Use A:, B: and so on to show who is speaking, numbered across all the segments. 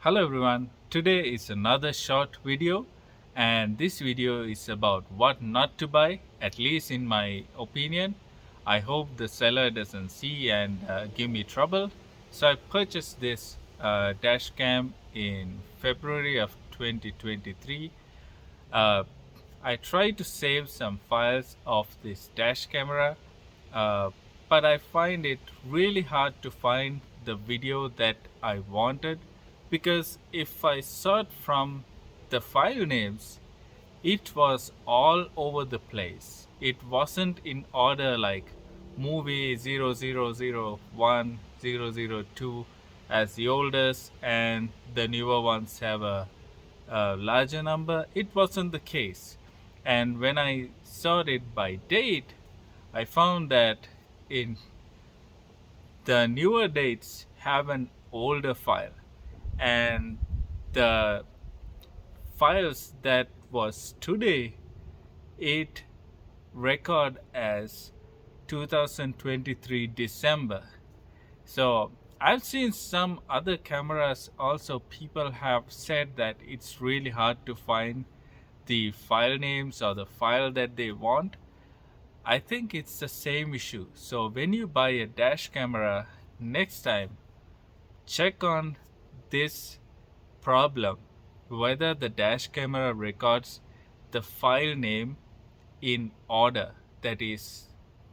A: Hello everyone, today is another short video and this video is about what not to buy, at least in my opinion. I hope the seller doesn't see and give me trouble. So I purchased this dash cam in February of 2023. uh, I tried to save some files of this dash camera, uh, but I find it really hard to find the video that I wanted, because if I sort from the file names, it was all over the place. It wasn't in order like movie 0001, 002 as the oldest, and the newer ones have a larger number. It wasn't the case. And when I sorted by date, I found that in the newer dates have an older file, and the files that was today, it record as 2023 December. So I've seen some other cameras also, people have said that it's really hard to find the file names or the file that they want. I think it's the same issue. So when you buy a dash camera next time, check on this problem, whether the dash camera records the file name in order, that is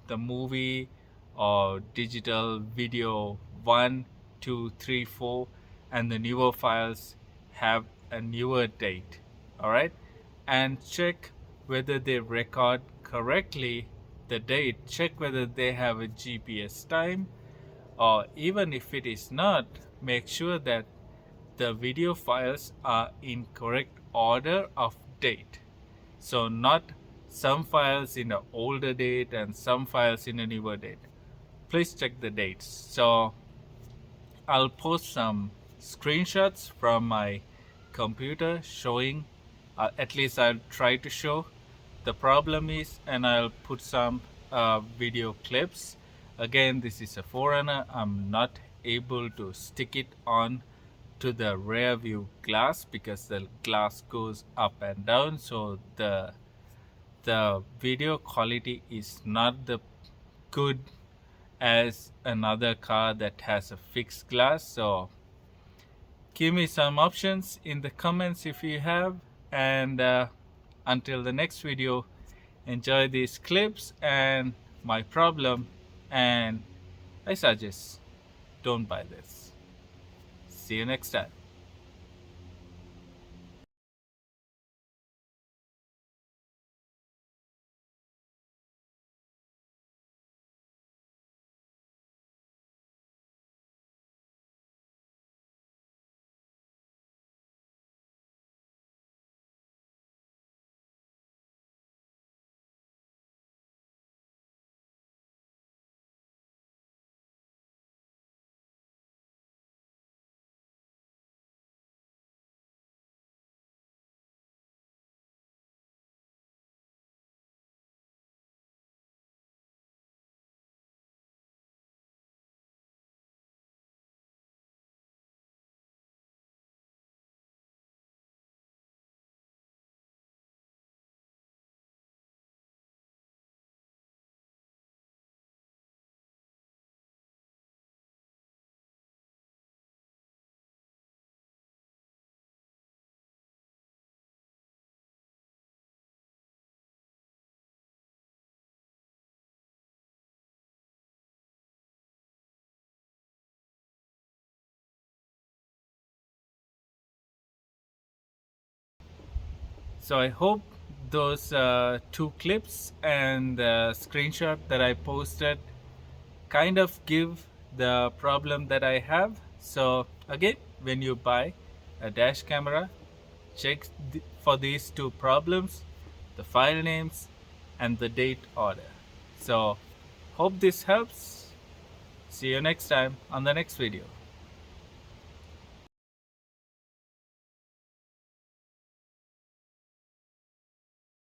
A: the movie or digital video 1, 2, 3, 4, and the newer files have a newer date. All right, and check whether they record correctly the date. Check whether they have a GPS time, or even if it is not, make sure that the video files are in correct order of date. So not some files in an older date and some files in a newer date. Please check the dates. So I'll post some screenshots from my computer showing, at least I'll try to show the problem is, and I'll put some video clips. Again, this is a Forerunner. I'm not able to stick it on to the rear view glass because the glass goes up and down, so the video quality is not the good as another car that has a fixed glass. So give me some options in the comments if you have, and until the next video, enjoy these clips and my problem, and I suggest don't buy this. See you next time. So I hope those two clips and the screenshot that I posted kind of give the problem that I have. So again, when you buy a dash camera, check for these two problems: the file names and the date order. So hope this helps. See you next time on the next video.